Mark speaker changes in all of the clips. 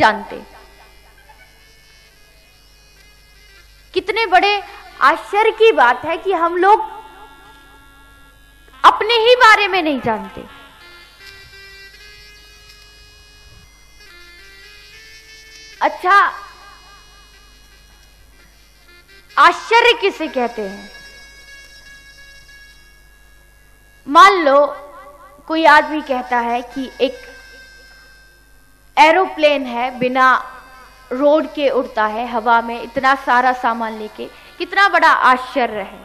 Speaker 1: जानते। कितने बड़े आश्चर्य की बात है कि हम लोग अपने ही बारे में नहीं जानते। अच्छा, आश्चर्य किसे कहते हैं? मान लो कोई आदमी कहता है कि एक एरोप्लेन है, बिना रोड के उड़ता है हवा में, इतना सारा सामान लेके, कितना बड़ा आश्चर्य है।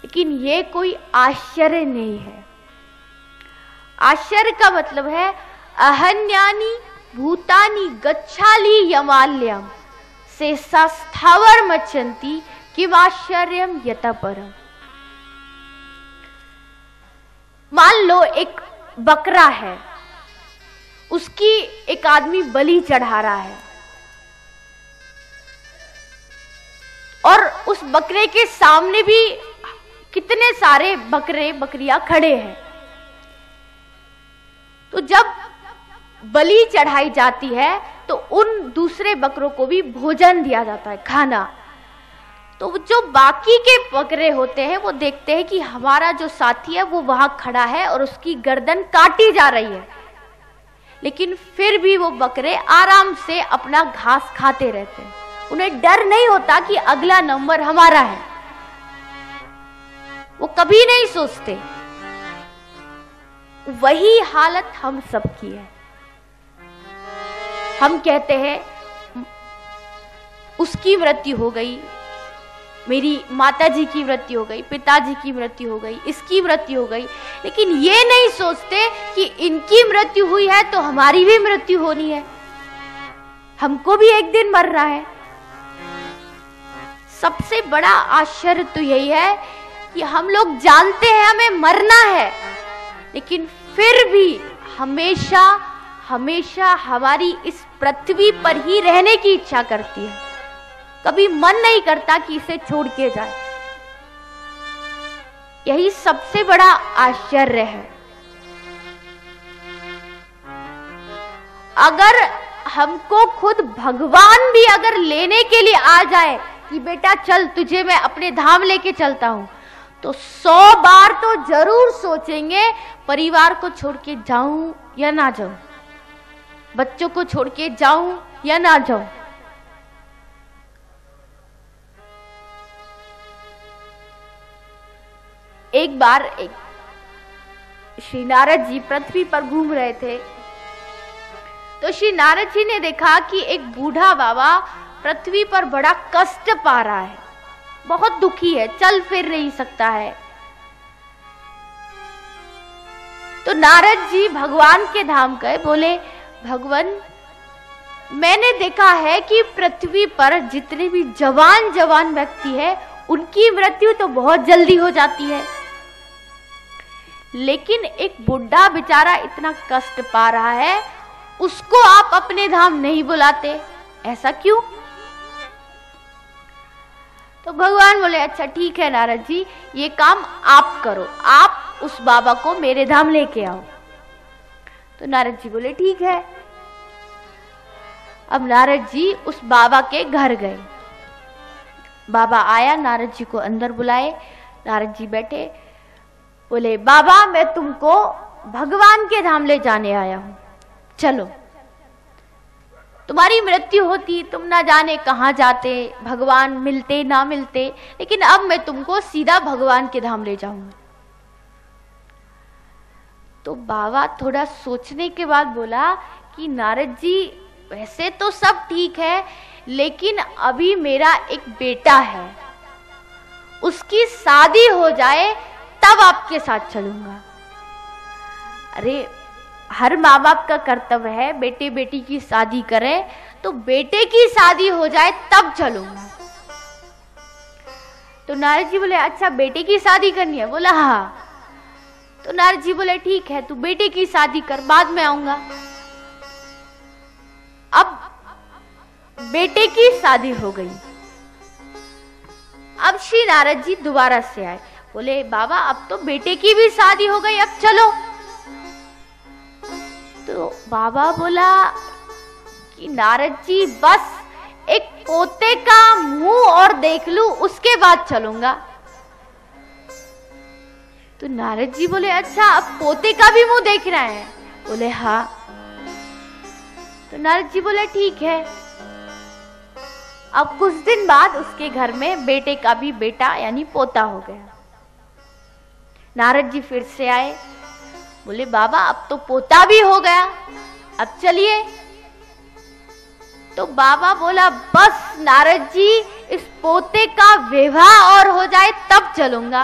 Speaker 1: लेकिन ये कोई आश्चर्य नहीं है। आश्चर्य का मतलब है अहन्यानि भूतानि गच्छाली यमाल्यम से स्थावर मच्चन्ति किमाश्चर्यम यतः परम। मान लो एक बकरा है, उसकी एक आदमी बलि चढ़ा रहा है और उस बकरे के सामने भी कितने सारे बकरे बकरियां खड़े हैं। तो जब बलि चढ़ाई जाती है तो उन दूसरे बकरों को भी भोजन दिया जाता है, खाना। तो जो बाकी के बकरे होते हैं वो देखते हैं कि हमारा जो साथी है वो वहां खड़ा है और उसकी गर्दन काटी जा रही है, लेकिन फिर भी वो बकरे आराम से अपना घास खाते रहते हैं। उन्हें डर नहीं होता कि अगला नंबर हमारा है, वो कभी नहीं सोचते। वही हालत हम सबकी है। हम कहते हैं उसकी मृत्यु हो गई, मेरी माताजी की मृत्यु हो गई, पिताजी की मृत्यु हो गई, इसकी मृत्यु हो गई, लेकिन ये नहीं सोचते कि इनकी मृत्यु हुई है तो हमारी भी मृत्यु होनी है, हमको भी एक दिन मरना है। सबसे बड़ा आश्चर्य तो यही है कि हम लोग जानते हैं हमें मरना है, लेकिन फिर भी हमेशा हमेशा हमारी इस पृथ्वी पर ही रहने की इच्छा करती है। कभी मन नहीं करता कि इसे छोड़ के जाए। यही सबसे बड़ा आश्चर्य है। अगर हमको खुद भगवान भी अगर लेने के लिए आ जाए कि बेटा चल तुझे मैं अपने धाम लेके चलता हूं, तो 100 बार तो जरूर सोचेंगे परिवार को छोड़ के जाऊं या ना जाऊं, बच्चों को छोड़ के जाऊं या ना जाऊं। एक बार श्री नारद जी पृथ्वी पर घूम रहे थे, तो श्री नारद जी ने देखा कि एक बूढ़ा बाबा पृथ्वी पर बड़ा कष्ट पा रहा है, बहुत दुखी है, चल फिर नहीं सकता है। तो नारद जी भगवान के धाम गए, बोले भगवान मैंने देखा है कि पृथ्वी पर जितने भी जवान जवान व्यक्ति है उनकी मृत्यु तो बहुत जल्दी हो जाती है, लेकिन एक बुढ़ा बेचारा इतना कष्ट पा रहा है, उसको आप अपने धाम नहीं बुलाते, ऐसा क्यों? तो भगवान बोले अच्छा ठीक है नारद जी, ये काम आप करो, आप उस बाबा को मेरे धाम लेके आओ। तो नारद जी बोले ठीक है। अब नारद जी उस बाबा के घर गए। बाबा आया, नारद जी को अंदर बुलाए, नारद जी बैठे, बोले बाबा मैं तुमको भगवान के धाम ले जाने आया हूं, चलो। तुम्हारी मृत्यु होती तुम ना जाने कहां जाते, भगवान मिलते ना मिलते, लेकिन अब मैं तुमको सीधा भगवान के धाम ले जाऊंगा। तो बाबा थोड़ा सोचने के बाद बोला कि नारद जी वैसे तो सब ठीक है, लेकिन अभी मेरा एक बेटा है, उसकी शादी हो जाए तब आपके साथ चलूंगा। अरे हर माँ बाप का कर्तव्य है बेटे बेटी की शादी करें, तो बेटे की शादी हो जाए तब चलूंगा। तो नारद जी बोले अच्छा बेटे की शादी करनी है? बोला हाँ। तो नारद जी बोले ठीक है तू बेटे की शादी कर, बाद में आऊंगा। अब बेटे की शादी हो गई। अब श्री नारद जी दोबारा से आए, बोले बाबा अब तो बेटे की भी शादी हो गई, अब चलो। तो बाबा बोला कि नारद जी बस एक पोते का मुंह और देख लूं, उसके बाद चलूंगा। तो नारद जी बोले, अच्छा अब पोते का भी मुंह देखना है? बोले हाँ। तो नारद जी बोले ठीक है। अब कुछ दिन बाद उसके घर में बेटे का भी बेटा यानी पोता हो गया। नारद जी फिर से आए, बोले बाबा अब तो पोता भी हो गया, अब चलिए। तो बाबा बोला, बस नारद जी इस पोते का विवाह और हो जाए तब चलूंगा।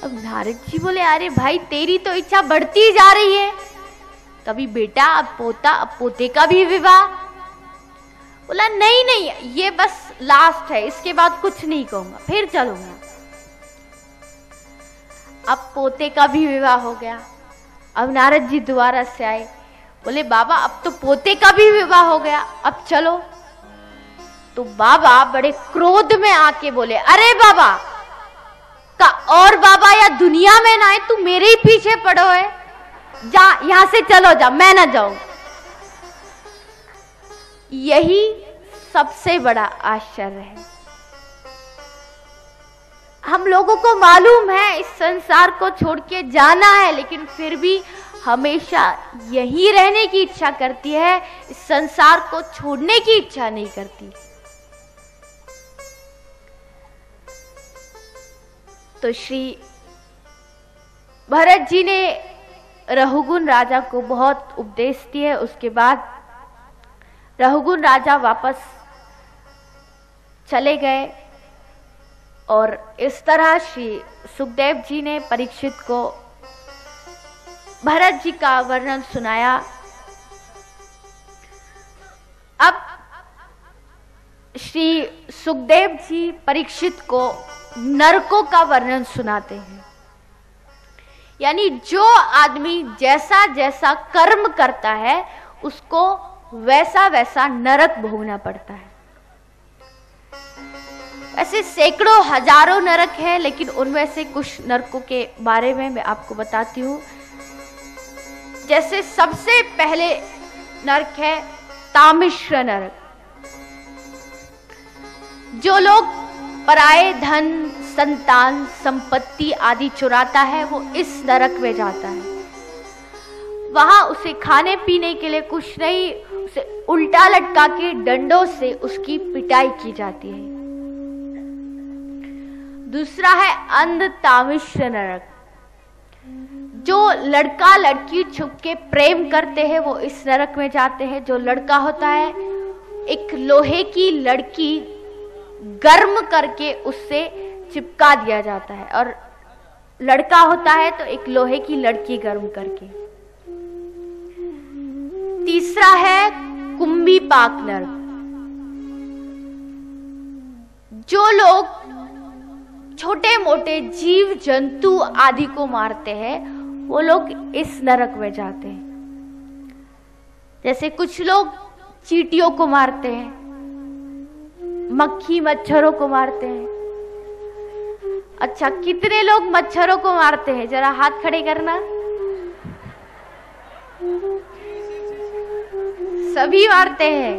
Speaker 1: अब नारद जी बोले, अरे भाई तेरी तो इच्छा बढ़ती जा रही है, कभी बेटा अब पोता, अब पोते का भी विवाह। बोला नहीं नहीं, ये बस लास्ट है, इसके बाद कुछ नहीं कहूंगा, फिर चलूंगा। अब पोते का भी विवाह हो गया। अब नारद जी दोबारा से आए, बोले बाबा अब तो पोते का भी विवाह हो गया, अब चलो। तो बाबा बड़े क्रोध में आके बोले, अरे बाबा का और बाबा या दुनिया में ना है, तू मेरे ही पीछे पड़ो है, जा यहां से चलो, जा, मैं ना जाऊं। यही सबसे बड़ा आश्चर्य है। हम लोगों को मालूम है इस संसार को छोड़ के जाना है, लेकिन फिर भी हमेशा यहीं रहने की इच्छा करती है, इस संसार को छोड़ने की इच्छा नहीं करती। तो श्री भरत जी ने रहुगुण राजा को बहुत उपदेश दिए। उसके बाद रहुगुण राजा वापस चले गए और इस तरह श्री सुखदेव जी ने परीक्षित को भरत जी का वर्णन सुनाया। अब श्री सुखदेव जी परीक्षित को नरकों का वर्णन सुनाते हैं। यानी जो आदमी जैसा जैसा कर्म करता है उसको वैसा वैसा नरक भोगना पड़ता है। ऐसे सैकड़ों हजारों नरक हैं, लेकिन उनमें से कुछ नरकों के बारे में मैं आपको बताती हूँ। जैसे सबसे पहले नरक है तामिश्र नरक। जो लोग पराये धन, संतान, संपत्ति आदि चुराता है वो इस नरक में जाता है। वहां उसे खाने पीने के लिए कुछ नहीं, उसे उल्टा लटका के डंडों से उसकी पिटाई की जाती है। दूसरा है अंध तामिश्र नरक। जो लड़का लड़की छुप के प्रेम करते हैं वो इस नरक में जाते हैं। जो लड़का होता है एक लोहे की लड़की गर्म करके उससे चिपका दिया जाता है, और लड़का होता है तो एक लोहे की लड़की गर्म करके। तीसरा है कुंभी पाक नरक। जो लोग छोटे मोटे जीव जंतु आदि को मारते हैं वो लोग इस नरक में जाते हैं। जैसे कुछ लोग चींटियों को मारते हैं, मक्खी मच्छरों को मारते हैं। अच्छा, कितने लोग मच्छरों को मारते हैं? जरा हाथ खड़े करना। सभी मारते हैं।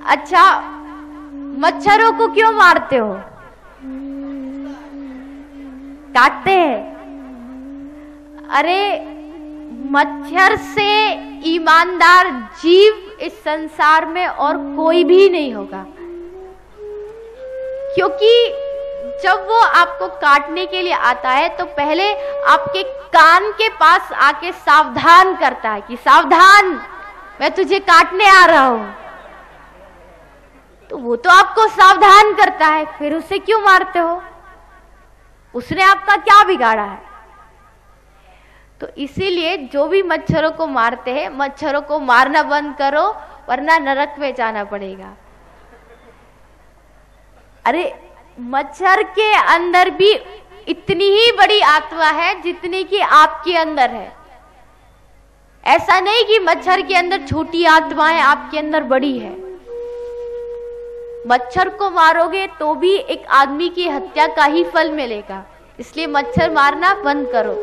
Speaker 1: अच्छा, मच्छरों को क्यों मारते हो? काटते हैं। अरे मच्छर से ईमानदार जीव इस संसार में और कोई भी नहीं होगा, क्योंकि जब वो आपको काटने के लिए आता है तो पहले आपके कान के पास आके सावधान करता है कि सावधान, मैं तुझे काटने आ रहा हूं। तो वो तो आपको सावधान करता है, फिर उसे क्यों मारते हो? उसने आपका क्या बिगाड़ा है? तो इसीलिए जो भी मच्छरों को मारते हैं, मच्छरों को मारना बंद करो वरना नरक में जाना पड़ेगा। अरे मच्छर के अंदर भी इतनी ही बड़ी आत्मा है जितनी कि आपके अंदर है। ऐसा नहीं कि मच्छर के अंदर छोटी आत्मा है, आपके अंदर बड़ी है। मच्छर को मारोगे तो भी एक आदमी की हत्या का ही फल मिलेगा, इसलिए मच्छर मारना बंद करो।